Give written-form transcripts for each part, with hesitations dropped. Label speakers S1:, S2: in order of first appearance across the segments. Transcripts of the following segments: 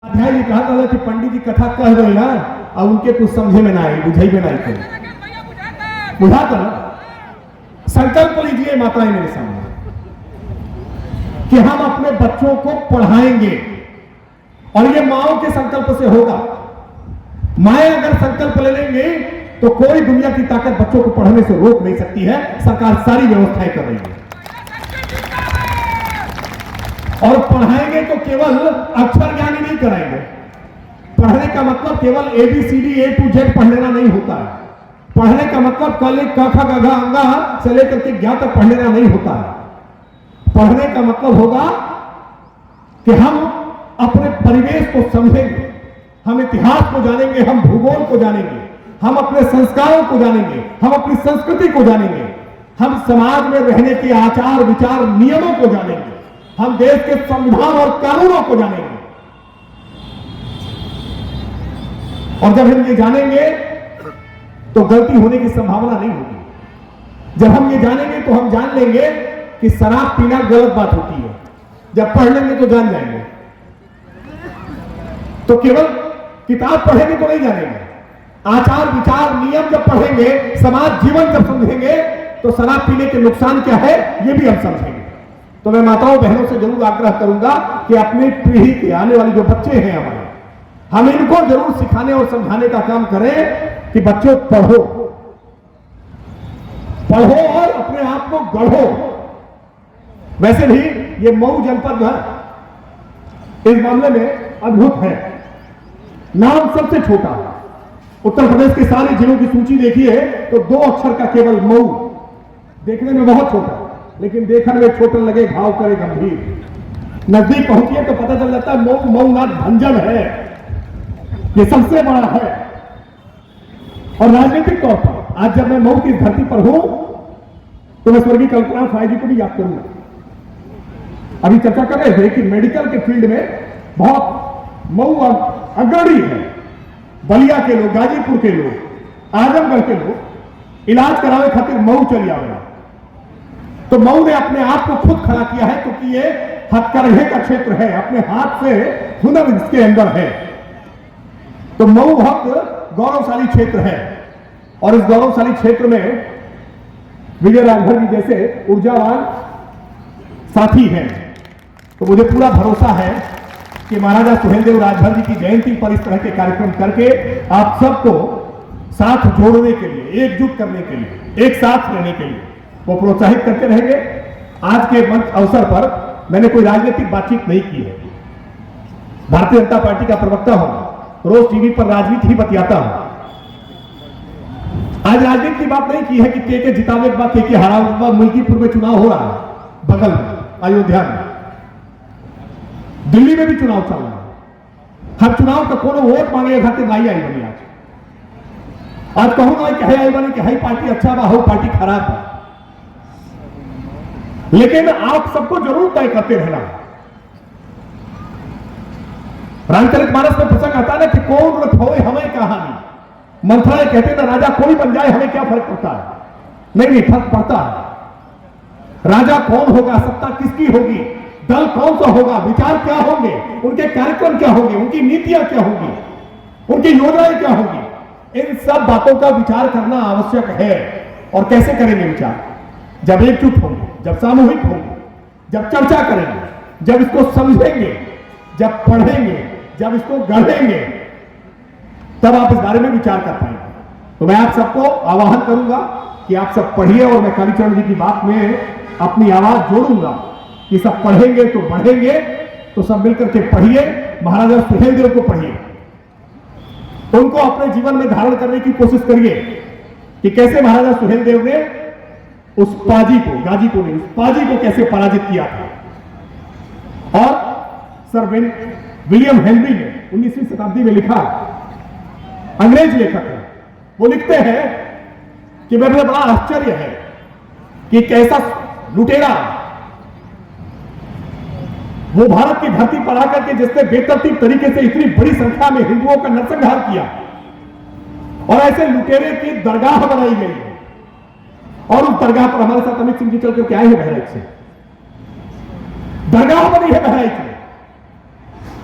S1: अध्याय ये कहा था कि पंडित जी कथा कह रहे ना और उनके कुछ समझे में ना आई, बुझाई में ना आई, बुझाता ना। संकल्प लीजिए माताएं मेरे सामने कि हम अपने बच्चों को पढ़ाएंगे और ये माओ के संकल्प से होगा। माए अगर संकल्प ले लेंगे तो कोई दुनिया की ताकत बच्चों को पढ़ने से रोक नहीं सकती है। सरकार सारी व्यवस्थाएं कर रही है और पढ़ाएंगे तो केवल अक्षर ज्ञानी नहीं कराएंगे। पढ़ने का मतलब केवल ABCD A to Z पढ़ लेना नहीं होता है। पढ़ने का मतलब कल क ख ग घ अंगा से लेकर के ज्ञा तक पढ़ लेना नहीं होता है। पढ़ने का मतलब होगा कि हम अपने परिवेश को समझेंगे, हम इतिहास को जानेंगे, हम भूगोल को जानेंगे, हम अपने संस्कारों को जानेंगे, हम अपनी संस्कृति को जानेंगे, हम समाज में रहने के आचार विचार नियमों को जानेंगे, हम देश के संविधान और कानूनों को जानेंगे। और जब हम ये जानेंगे तो गलती होने की संभावना नहीं होगी। जब हम ये जानेंगे तो हम जान लेंगे कि शराब पीना गलत बात होती है। जब पढ़ लेंगे तो जान जाएंगे। तो केवल किताब पढ़ेंगे तो नहीं जानेंगे, आचार विचार नियम जब पढ़ेंगे, समाज जीवन जब समझेंगे तो शराब पीने के नुकसान क्या है ये भी हम समझेंगे। तो मैं माताओं बहनों से जरूर आग्रह करूंगा कि अपनी पीढ़ी के आने वाले जो बच्चे हैं हमारे, हम इनको जरूर सिखाने और समझाने का काम करें कि बच्चों पढ़ो, पढ़ो और अपने आप को गढ़ो। वैसे भी ये मऊ जनपद जो है इस मामले में अद्भुत है। नाम सबसे छोटा है। उत्तर प्रदेश के सारे जिलों की सूची देखिए तो 2 अक्षर का केवल मऊ। देखने में बहुत छोटा, लेकिन देखने में छोटा लगे घाव करे गंभीर। नजदीक पहुंचिए तो पता चल जाता है मऊ मऊनाथ भंजन है, ये सबसे बड़ा है। और राजनीतिक तौर पर आज जब मैं मऊ की धरती पर हूं तो मैं स्वर्गीय कल्पना साय जी को भी याद करूंगा। अभी चर्चा कर रहे थे कि मेडिकल के फील्ड में बहुत मऊ अग्रणी है। बलिया के लोग, गाजीपुर के लोग, आजमगढ़ के लोग इलाज करावे खातिर मऊ चली आवे। तो मऊ ने अपने आप को खुद खड़ा किया है क्योंकि ये हथकरघे का क्षेत्र है, अपने हाथ से हुनर इसके अंदर है। तो मऊ बहुत गौरवशाली क्षेत्र है और इस गौरवशाली क्षेत्र में विजय राघव जी जैसे ऊर्जावान साथी हैं। तो मुझे पूरा भरोसा है कि महाराजा सुहेलदेव राजभर जी की जयंती पर इस तरह के कार्यक्रम करके आप सबको साथ जोड़ने के लिए, एकजुट करने के लिए, एक साथ रहने के लिए वो प्रोत्साहित करते रहेंगे। आज के मंच अवसर पर मैंने कोई राजनीतिक बातचीत नहीं की है। भारतीय जनता पार्टी का प्रवक्ता हूं, रोज टीवी पर राजनीति ही बतियाता हूं। आज राजनीति की बात नहीं की है कि के जितावे के बाद के हरावे। मुल्कीपुर में चुनाव हो रहा है, बगल में अयोध्या में, दिल्ली में भी चुनाव चल रहा है। हर चुनाव का कोनो वोट मांगे खातिर नहीं आई बनी। आज कहूं ना कि आई बनी कि हाई पार्टी अच्छा बा, हो पार्टी खराब है, लेकिन आप सबको जरूर तय करते रहना। रामचरितमानस में प्रसंग आता है कि कौन रथ होए हमें कहानी। मंथरा कहते ना राजा कोई बन जाए हमें क्या फर्क पड़ता है। नहीं, फर्क पड़ता है। राजा कौन होगा, सत्ता किसकी होगी, दल कौन सा होगा, विचार क्या होंगे, उनके कार्यक्रम क्या होंगे, उनकी नीतियां क्या होंगी, उनकी योजनाएं क्या होंगी, इन सब बातों का विचार करना आवश्यक है। और कैसे करेंगे विचार? जब एकजुट होंगे, जब सामूहिक होंगे, जब चर्चा करेंगे, जब इसको समझेंगे, जब पढ़ेंगे, जब इसको गढ़ेंगे, तब आप इस बारे में विचार कर पाएंगे। तो मैं आप सबको आह्वान करूंगा कि आप सब पढ़िए और मैं कालीचरण जी की बात में अपनी आवाज जोड़ूंगा कि सब पढ़ेंगे तो बढ़ेंगे। तो सब मिलकर के पढ़िए, महाराजा सुहेलदेव को पढ़िए, उनको अपने जीवन में धारण करने की कोशिश करिए कि कैसे महाराजा सुहेलदेव ने उस पाजी को, गाजी को नहीं, उस पाजी को कैसे पराजित किया था। और सर विलियम हेनरी ने 19वीं शताब्दी में लिखा, अंग्रेज लेखक है, वो लिखते हैं कि मेरे बड़ा आश्चर्य है कि कैसा लुटेरा वो भारत की धरती पर आकर के जिसने बेतरतीब तरीके से इतनी बड़ी संख्या में हिंदुओं का नरसंहार किया और ऐसे लुटेरे की दरगाह बनाई गई है। और उस दरगाह पर हमारे साथ अमित सिंह जी चल करके आए हैं बहराइच से। दरगाह बनी है बहराइच में।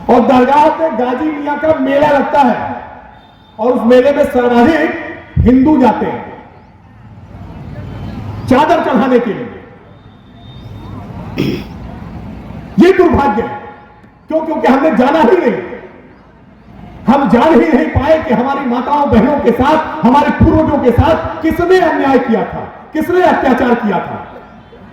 S1: और दरगाह पे गाजी मियां का मेला लगता है और उस मेले में सर्वाधिक हिंदू जाते हैं चादर चढ़ाने के लिए। ये दुर्भाग्य है। क्यों? क्योंकि हमने जाना ही नहीं, हम जान ही नहीं पाए कि हमारी माताओं बहनों के साथ, हमारे पूर्वजों के साथ किसने अन्याय किया था, किसने अत्याचार किया था।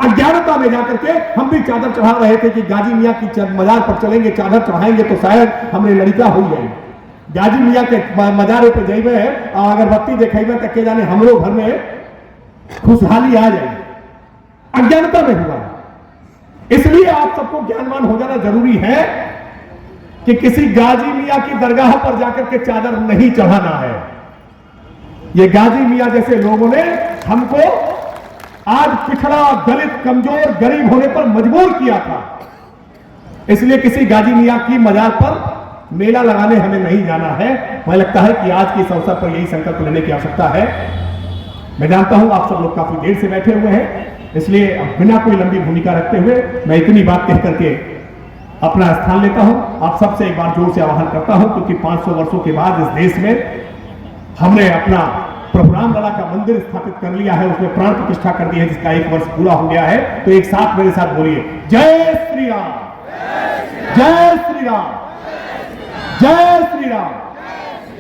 S1: अज्ञानता में जाकर के हम भी चादर चढ़ा रहे थे कि गाजी मियां की मजार पर चलेंगे, चादर चढ़ाएंगे तो शायद हमने लड़का हो जाएगी। गाजी मियां के मजारे पर जाइए और अगरबत्ती देखेबे तक के जाने हम लोग घर में खुशहाली आ जाएगी। अज्ञानता में हुआ। इसलिए आप सबको ज्ञानवान हो जाना जरूरी है कि किसी गाजी मियां की दरगाह पर जाकर के चादर नहीं चढ़ाना है। ये गाजी मियां जैसे लोगों ने हमको आज पिछड़ा, दलित, कमजोर, गरीब होने पर मजबूर किया था। इसलिए किसी गाजी मियां की मजार पर मेला लगाने हमें नहीं जाना है। मुझे लगता है कि आज के इस अवसर पर यही संकल्प लेने की आवश्यकता है। मैं जानता हूं आप सब लोग काफी देर से बैठे हुए हैं, इसलिए अब बिना कोई लंबी भूमिका रखते हुए मैं इतनी बात कह करके अपना स्थान लेता हूं। आप सबसे एक बार जोर से आह्वान करता हूं, क्योंकि 500 वर्षों के बाद इस देश में हमने अपना प्रभु राम लला का मंदिर स्थापित कर लिया है, उसमें प्राण प्रतिष्ठा कर दी है, जिसका 1 वर्ष पूरा हो गया है। तो एक साथ मेरे साथ बोलिए, जय श्री राम, जय श्री राम, जय श्री राम।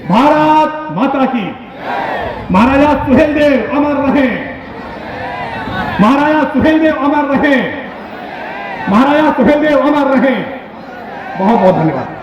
S1: भारत माता की। महाराजा सुहेलदेव अमर रहे, महाराजा सुहेलदेव अमर रहे, महाराजा सुहेलदेव अमर रहे। बहुत बहुत धन्यवाद।